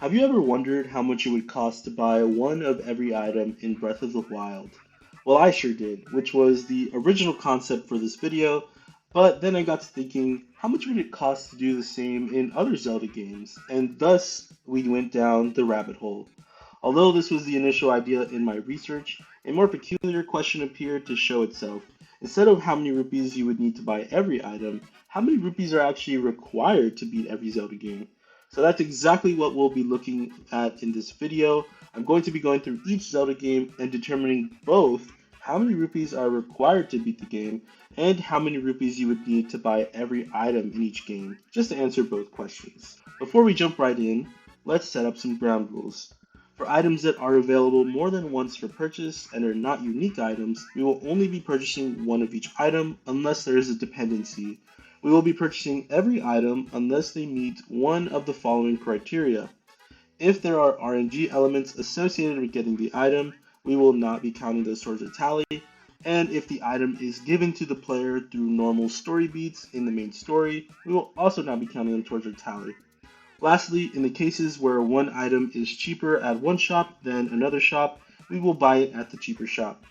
Have you ever wondered how much it would cost to buy one of every item in Breath of the Wild? Well, I sure did, which was the original concept for this video, but then I got to thinking, how much would it cost to do the same in other Zelda games? And thus, we went down the rabbit hole. Although this was the initial idea in my research, a more peculiar question appeared to show itself. Instead of how many rupees you would need to buy every item, how many rupees are actually required to beat every Zelda game? So that's exactly what we'll be looking at in this video. I'm going to be going through each Zelda game and determining both how many rupees are required to beat the game and how many rupees you would need to buy every item in each game, just to answer both questions. Before we jump right in, let's set up some ground rules. For items that are available more than once for purchase and are not unique items, we will only be purchasing one of each item unless there is a dependency. We will be purchasing every item unless they meet one of the following criteria. If there are RNG elements associated with getting the item, we will not be counting those towards a tally, and if the item is given to the player through normal story beats in the main story, we will also not be counting them towards our tally. Lastly, in the cases where one item is cheaper at one shop than another shop, we will buy it at the cheaper shop.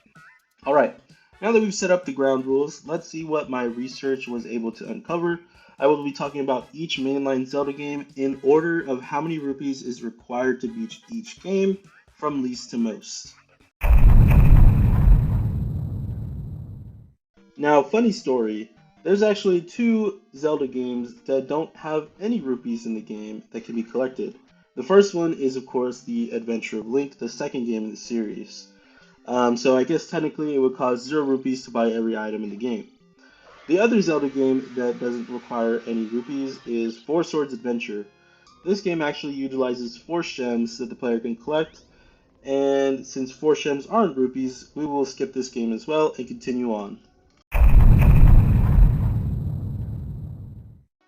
Alright, now that we've set up the ground rules, let's see what my research was able to uncover. I will be talking about each mainline Zelda game in order of how many rupees is required to beat each game, from least to most. Now, funny story, there's actually two Zelda games that don't have any rupees in the game that can be collected. The first one is, of course, The Adventure of Link, the second game in the series. So I guess technically it would cost 0 rupees to buy every item in the game. The other Zelda game that doesn't require any rupees is Four Swords Adventure. This game actually utilizes Force Gems that the player can collect, and since Force Gems aren't rupees, we will skip this game as well and continue on.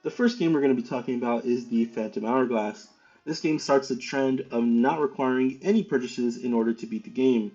The first game we're going to be talking about is the Phantom Hourglass. This game starts the trend of not requiring any purchases in order to beat the game.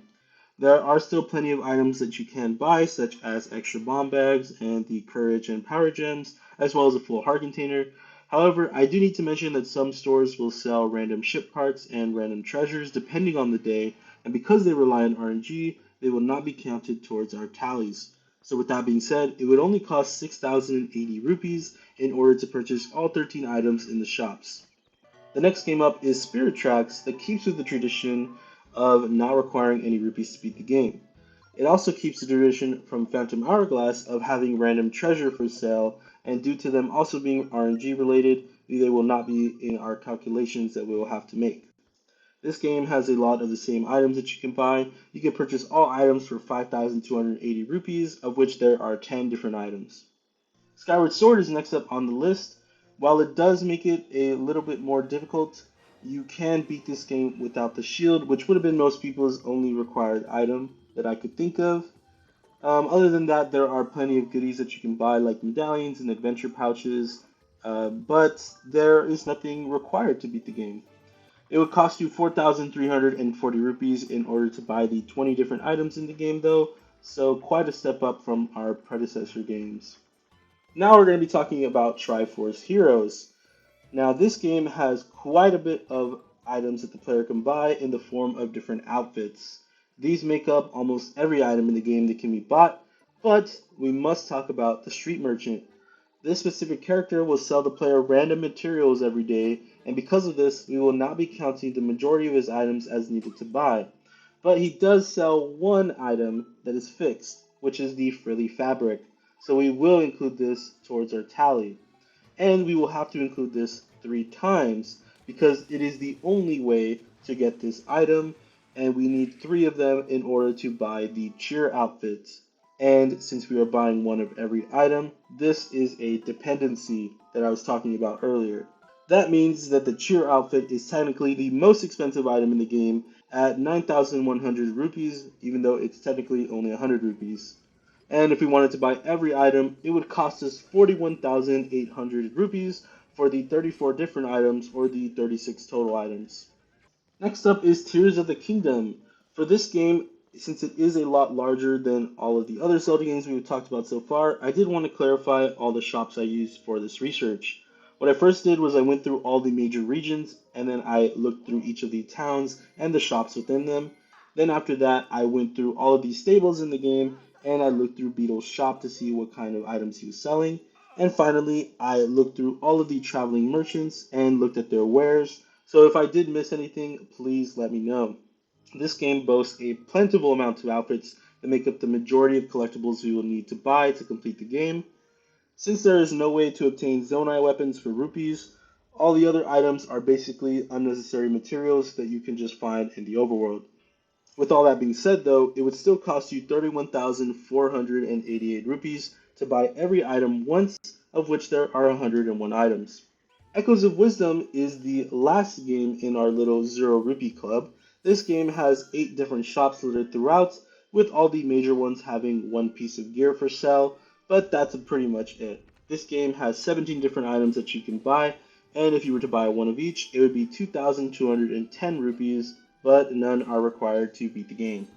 There are still plenty of items that you can buy, such as extra bomb bags and the courage and power gems, as well as a full heart container. However, I do need to mention that some stores will sell random ship parts and random treasures depending on the day, and because they rely on RNG, they will not be counted towards our tallies. So with that being said, it would only cost 6,080 rupees in order to purchase all 13 items in the shops. The next game up is Spirit Tracks that keeps with the tradition of not requiring any rupees to beat the game. It also keeps the tradition from Phantom Hourglass of having random treasure for sale, and due to them also being RNG related, they will not be in our calculations that we will have to make. This game has a lot of the same items that you can buy. You can purchase all items for 5,280 rupees, of which there are 10 different items. Skyward Sword is next up on the list. While it does make it a little bit more difficult, you can beat this game without the shield, which would have been most people's only required item that I could think of. Other than that, there are plenty of goodies that you can buy, like medallions and adventure pouches, but there is nothing required to beat the game. It would cost you 4,340 rupees in order to buy the 20 different items in the game, though, so quite a step up from our predecessor games. Now we're going to be talking about Triforce Heroes. Now this game has quite a bit of items that the player can buy in the form of different outfits. These make up almost every item in the game that can be bought, but we must talk about the Street Merchant. This specific character will sell the player random materials every day, and because of this, we will not be counting the majority of his items as needed to buy. But he does sell one item that is fixed, which is the frilly fabric, so we will include this towards our tally. And we will have to include this 3 times, because it is the only way to get this item, and we need 3 of them in order to buy the cheer outfit. And since we are buying one of every item, this is a dependency that I was talking about earlier. That means that the cheer outfit is technically the most expensive item in the game at 9,100 rupees, even though it's technically only 100 rupees. And if we wanted to buy every item, it would cost us 41,800 rupees for the 34 different items or the 36 total items. Next up is Tears of the Kingdom. For this game, since it is a lot larger than all of the other Zelda games we've talked about so far, I did want to clarify all the shops I used for this research. What I first did was I went through all the major regions and then I looked through each of the towns and the shops within them. Then after that, I went through all of the stables in the game and I looked through Beetle's shop to see what kind of items he was selling. And finally, I looked through all of the traveling merchants and looked at their wares. So if I did miss anything, please let me know. This game boasts a plentiful amount of outfits that make up the majority of collectibles you will need to buy to complete the game. Since there is no way to obtain Zonai weapons for rupees, all the other items are basically unnecessary materials that you can just find in the overworld. With all that being said, though, it would still cost you 31,488 rupees to buy every item once, of which there are 101 items. Echoes of Wisdom is the last game in our little Zero Rupee Club. This game has 8 different shops littered throughout, with all the major ones having one piece of gear for sale, but that's pretty much it. This game has 17 different items that you can buy, and if you were to buy one of each, it would be 2,210 rupees, but none are required to beat the game.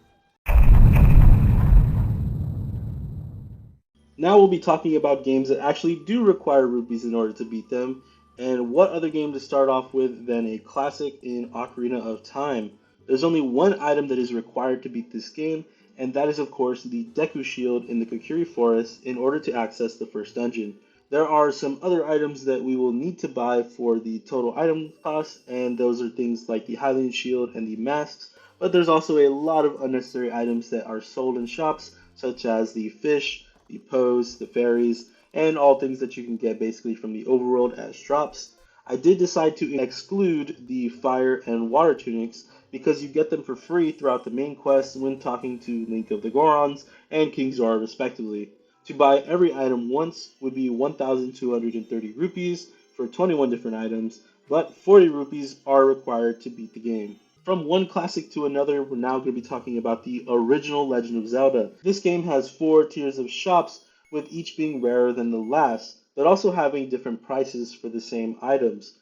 Now we'll be talking about games that actually do require rupees in order to beat them, and what other game to start off with than a classic in Ocarina of Time. There's only one item that is required to beat this game, and that is of course the Deku Shield in the Kokiri Forest in order to access the first dungeon. There are some other items that we will need to buy for the total item cost, and those are things like the Hylian Shield and the masks, but there's also a lot of unnecessary items that are sold in shops, such as the fish, the pose, the fairies, and all things that you can get basically from the overworld as drops. I did decide to exclude the fire and water tunics because you get them for free throughout the main quest when talking to Link of the Gorons and King Zora respectively. To buy every item once would be 1,230 rupees for 21 different items, but 40 rupees are required to beat the game. From one classic to another, we're now going to be talking about the original Legend of Zelda. This game has 4 tiers of shops, with each being rarer than the last, but also having different prices for the same items.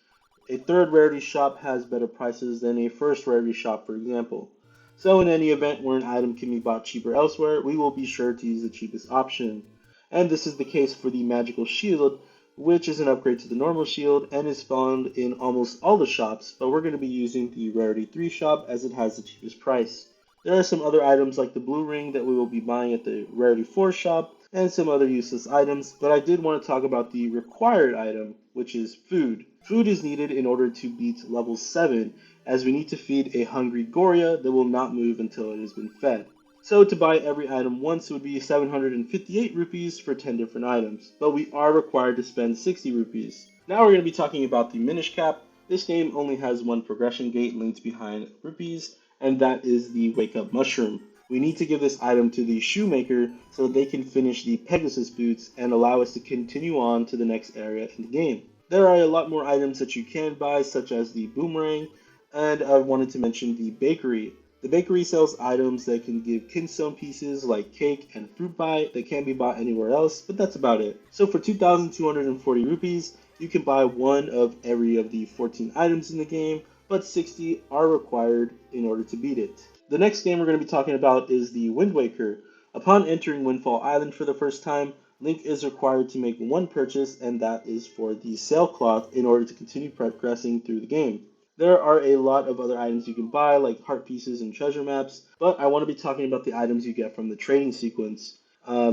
A third rarity shop has better prices than a first rarity shop, for example. So in any event where an item can be bought cheaper elsewhere, we will be sure to use the cheapest option. And this is the case for the Magical Shield, which is an upgrade to the normal shield and is found in almost all the shops, but we're going to be using the Rarity 3 shop as it has the cheapest price. There are some other items like the blue ring that we will be buying at the Rarity 4 shop, and some other useless items, but I did want to talk about the required item, which is food. Food is needed in order to beat level 7, as we need to feed a hungry Goria that will not move until it has been fed. So to buy every item once would be 758 rupees for 10 different items, but we are required to spend 60 rupees. Now we're going to be talking about the Minish Cap. This game only has one progression gate linked behind rupees, and that is the Wake Up Mushroom. We need to give this item to the Shoemaker so that they can finish the Pegasus boots and allow us to continue on to the next area in the game. There are a lot more items that you can buy, such as the Boomerang, and I wanted to mention the Bakery. The bakery sells items that can give kinstone pieces like cake and fruit pie that can't be bought anywhere else, but that's about it. So for 2,240 rupees, you can buy one of every of the 14 items in the game, but 60 are required in order to beat it. The next game we're going to be talking about is the Wind Waker. Upon entering Windfall Island for the first time, Link is required to make one purchase, and that is for the sailcloth in order to continue progressing through the game. There are a lot of other items you can buy, like heart pieces and treasure maps, but I want to be talking about the items you get from the trading sequence.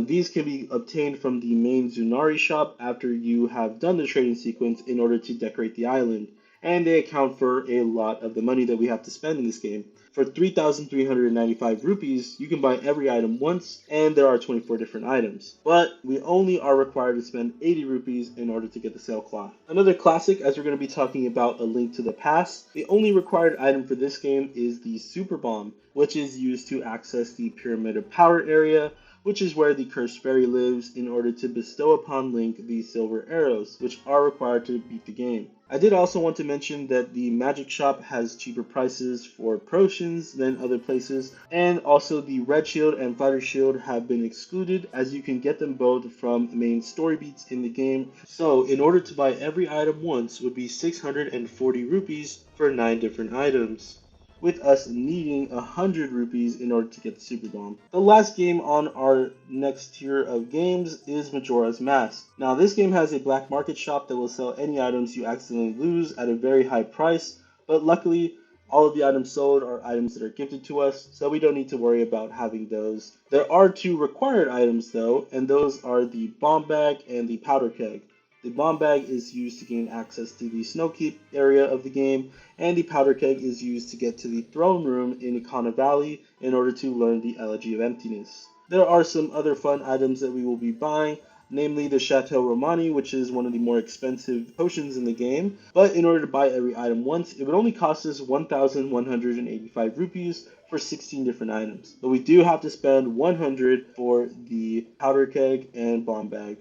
These can be obtained from the main Zunari shop after you have done the trading sequence in order to decorate the island, and they account for a lot of the money that we have to spend in this game. For 3,395 rupees, you can buy every item once, and there are 24 different items. But we only are required to spend 80 rupees in order to get the sailcloth. Another classic, as we're going to be talking about A Link to the Past, the only required item for this game is the Super Bomb, which is used to access the Pyramid of Power area, which is where the Cursed Fairy lives, in order to bestow upon Link the silver arrows, which are required to beat the game. I did also want to mention that the Magic Shop has cheaper prices for potions than other places, and also the Red Shield and Fighter Shield have been excluded, as you can get them both from main story beats in the game. So in order to buy every item once would be 640 rupees for 9 different items. with us needing 100 rupees in order to get the Super Bomb. The last game on our next tier of games is Majora's Mask. Now this game has a black market shop that will sell any items you accidentally lose at a very high price, but luckily all of the items sold are items that are gifted to us, so we don't need to worry about having those. There are two required items though, and those are the bomb bag and the powder keg. The bomb bag is used to gain access to the Snowkeep area of the game, and the powder keg is used to get to the throne room in Ikana Valley in order to learn the Elegy of Emptiness. There are some other fun items that we will be buying, namely the Chateau Romani, which is one of the more expensive potions in the game, but in order to buy every item once, it would only cost us 1,185 rupees for 16 different items. But we do have to spend 100 for the powder keg and bomb bag.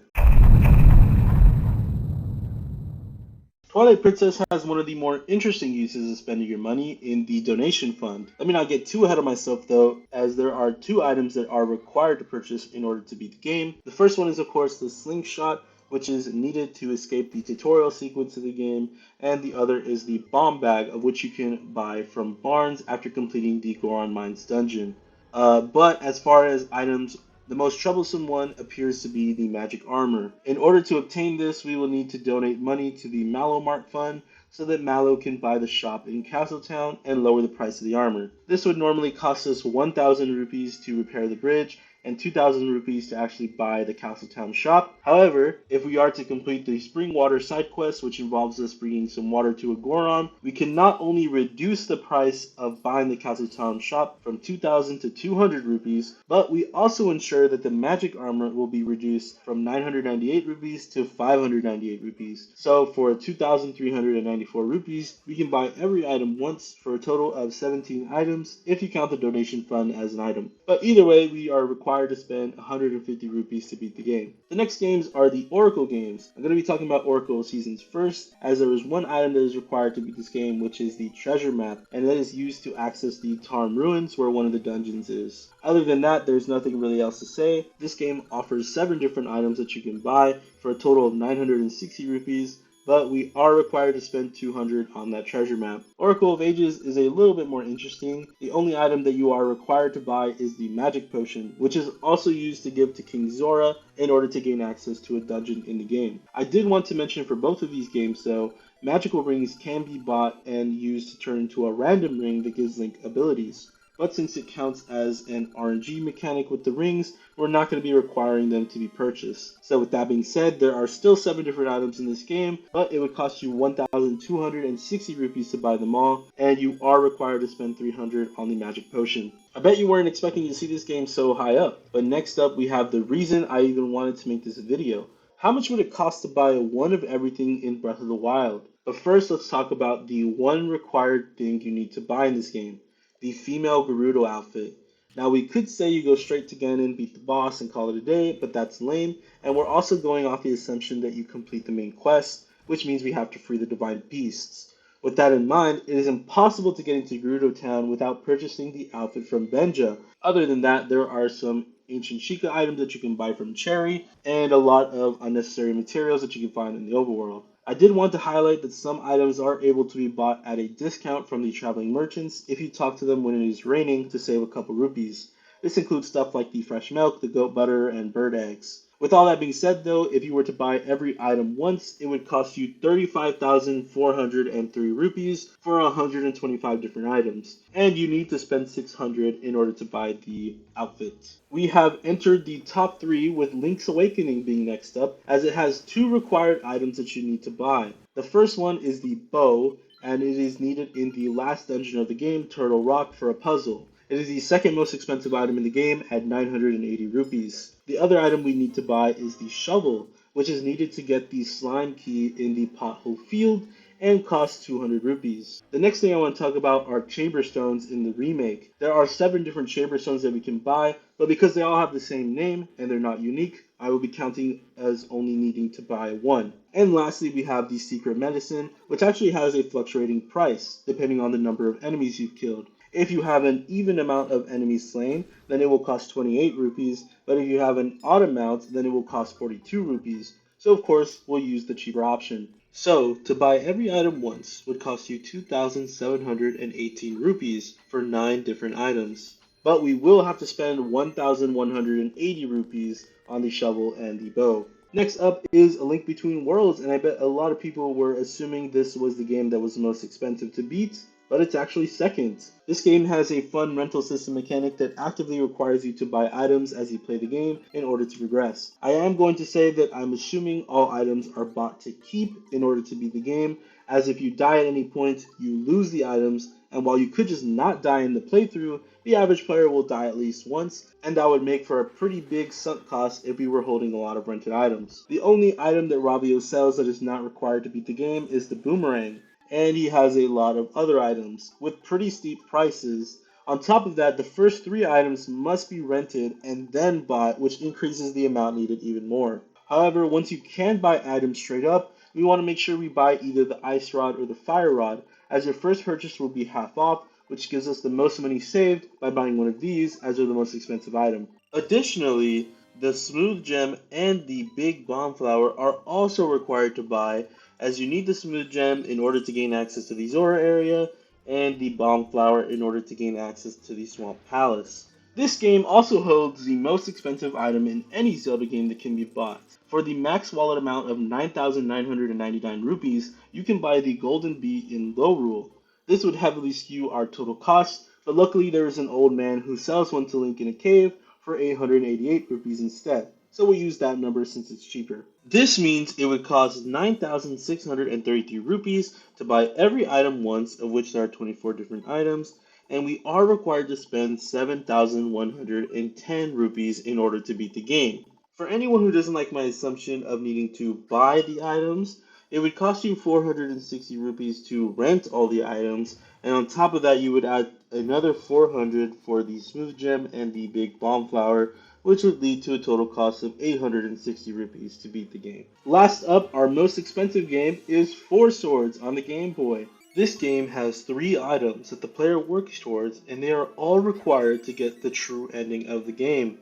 Twilight Princess has one of the more interesting uses of spending your money in the donation fund. Let me not get too ahead of myself though, as there are two items that are required to purchase in order to beat the game. The first one is of course the slingshot, which is needed to escape the tutorial sequence of the game, and the other is the bomb bag, of which you can buy from Barnes after completing the Goron Mines dungeon. But as far as items, the most troublesome one appears to be the magic armor. In order to obtain this, we will need to donate money to the Mallow Mart Fund so that Mallow can buy the shop in Castletown and lower the price of the armor. This would normally cost us 1,000 rupees to repair the bridge and 2,000 rupees to actually buy the Castletown shop. However, if we are to complete the spring water side quest, which involves us bringing some water to a Goron, we can not only reduce the price of buying the Castletown shop from 2,000 to 200 rupees, but we also ensure that the magic armor will be reduced from 998 rupees to 598 rupees. So for 2,394 rupees, we can buy every item once for a total of 17 items if you count the donation fund as an item. But either way, we are required to spend 150 rupees to beat the game. The next games are the Oracle games. I'm going to be talking about Oracle seasons first, as there is one item that is required to beat this game, which is the treasure map, and that is used to access the Tarm Ruins, where one of the dungeons is. Other than that, there's nothing really else to say. This game offers 7 different items that you can buy for a total of 960 rupees, but we are required to spend 200 on that treasure map. Oracle of Ages is a little bit more interesting. The only item that you are required to buy is the magic potion, which is also used to give to King Zora in order to gain access to a dungeon in the game. I did want to mention for both of these games though, magical rings can be bought and used to turn into a random ring that gives Link abilities. But since it counts as an RNG mechanic with the rings, we're not going to be requiring them to be purchased. So with that being said, there are still 7 different items in this game, but it would cost you 1,260 rupees to buy them all, and you are required to spend 300 on the magic potion. I bet you weren't expecting to see this game so high up, but next up we have the reason I even wanted to make this video. How much would it cost to buy one of everything in Breath of the Wild? But first let's talk about the one required thing you need to buy in this game. The female Gerudo outfit. Now we could say you go straight to Ganon, beat the boss, and call it a day, but that's lame, and we're also going off the assumption that you complete the main quest, which means we have to free the divine beasts. With that in mind, it is impossible to get into Gerudo Town without purchasing the outfit from Benja. Other than that, there are some ancient Sheikah items that you can buy from Cherry, and a lot of unnecessary materials that you can find in the overworld. I did want to highlight that some items are able to be bought at a discount from the traveling merchants if you talk to them when it is raining to save a couple rupees. This includes stuff like the fresh milk, the goat butter, and bird eggs. With all that being said though, if you were to buy every item once, it would cost you 35,403 rupees for 125 different items. And you need to spend 600 in order to buy the outfit. We have entered the top 3 with Link's Awakening being next up, as it has 2 required items that you need to buy. The first one is the bow, and it is needed in the last dungeon of the game, Turtle Rock, for a puzzle. It is the second most expensive item in the game at 980 rupees. The other item we need to buy is the shovel, which is needed to get the slime key in the pothole field and costs 200 rupees. The next thing I want to talk about are chamber stones in the remake. There are 7 different chamber stones that we can buy, but because they all have the same name and they're not unique, I will be counting as only needing to buy 1. And lastly, we have the secret medicine, which actually has a fluctuating price depending on the number of enemies you've killed. If you have an even amount of enemies slain, then it will cost 28 rupees, but if you have an odd amount, then it will cost 42 rupees. so of course we'll use the cheaper option. So, to buy every item once would cost you 2,718 rupees for 9 different items. But we will have to spend 1,180 rupees on the shovel and the bow. Next up is A Link Between Worlds, and I bet a lot of people were assuming this was the game that was the most expensive to beat, but it's actually second. This game has a fun rental system mechanic that actively requires you to buy items as you play the game in order to progress. I am going to say that I'm assuming all items are bought to keep in order to beat the game, as if you die at any point, you lose the items, and while you could just not die in the playthrough, the average player will die at least once, and that would make for a pretty big sunk cost if we were holding a lot of rented items. The only item that Ravio sells that is not required to beat the game is the boomerang, and he has a lot of other items with pretty steep prices. On top of that, the first 3 items must be rented and then bought, which increases the amount needed even more. However, once you can buy items straight up, we want to make sure we buy either the ice rod or the fire rod, as your first purchase will be half off, which gives us the most money saved by buying one of these as they're the most expensive item. Additionally, the smooth gem and the big bomb flower are also required to buy, as you need the smooth gem in order to gain access to the Zora area and the bomb flower in order to gain access to the swamp palace. This game also holds the most expensive item in any Zelda game that can be bought. For the max wallet amount of 9,999 rupees, you can buy the Golden Bee in Low Rule. This would heavily skew our total cost, but luckily there is an old man who sells one to Link in a cave for 888 rupees instead, so we'll use that number since it's cheaper. This means it would cost 9,633 rupees to buy every item once, of which there are 24 different items, and we are required to spend 7,110 rupees in order to beat the game. For anyone who doesn't like my assumption of needing to buy the items, it would cost you 460 rupees to rent all the items, and on top of that, you would add another 400 for the smooth gem and the big bomb flower, which would lead to a total cost of 860 rupees to beat the game. Last up, our most expensive game is Four Swords on the Game Boy. This game has 3 items that the player works towards, and they are all required to get the true ending of the game.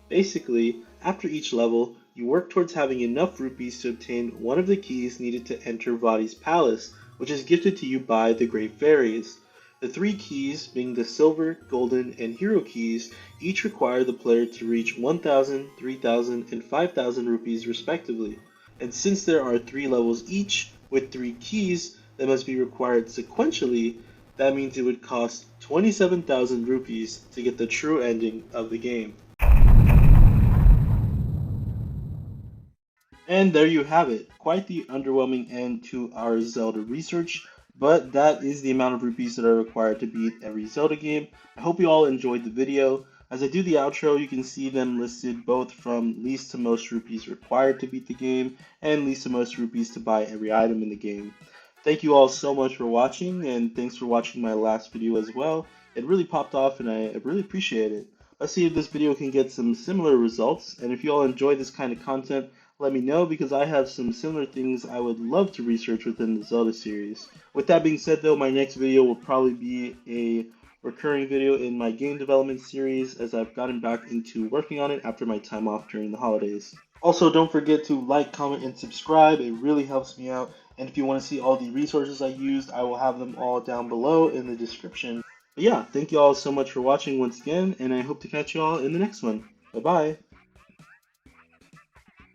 Basically, after each level, you work towards having enough rupees to obtain one of the keys needed to enter Vadi's palace, which is gifted to you by the Great Fairies. The 3 keys, being the silver, golden, and hero keys, each require the player to reach 1,000, 3,000, and 5,000 rupees respectively. And since there are 3 levels each, with 3 keys that must be required sequentially, that means it would cost 27,000 rupees to get the true ending of the game. And there you have it. Quite the underwhelming end to our Zelda research, but that is the amount of rupees that are required to beat every Zelda game. I hope you all enjoyed the video. As I do the outro, you can see them listed both from least to most rupees required to beat the game, and least to most rupees to buy every item in the game. Thank you all so much for watching, and thanks for watching my last video as well. It really popped off and I really appreciate it. Let's see if this video can get some similar results, and if you all enjoy this kind of content, let me know, because I have some similar things I would love to research within the Zelda series. With that being said though, my next video will probably be a recurring video in my game development series, as I've gotten back into working on it after my time off during the holidays. Also, don't forget to like, comment, and subscribe. It really helps me out. And if you want to see all the resources I used, I will have them all down below in the description. But yeah, thank you all so much for watching once again, and I hope to catch you all in the next one. Bye bye.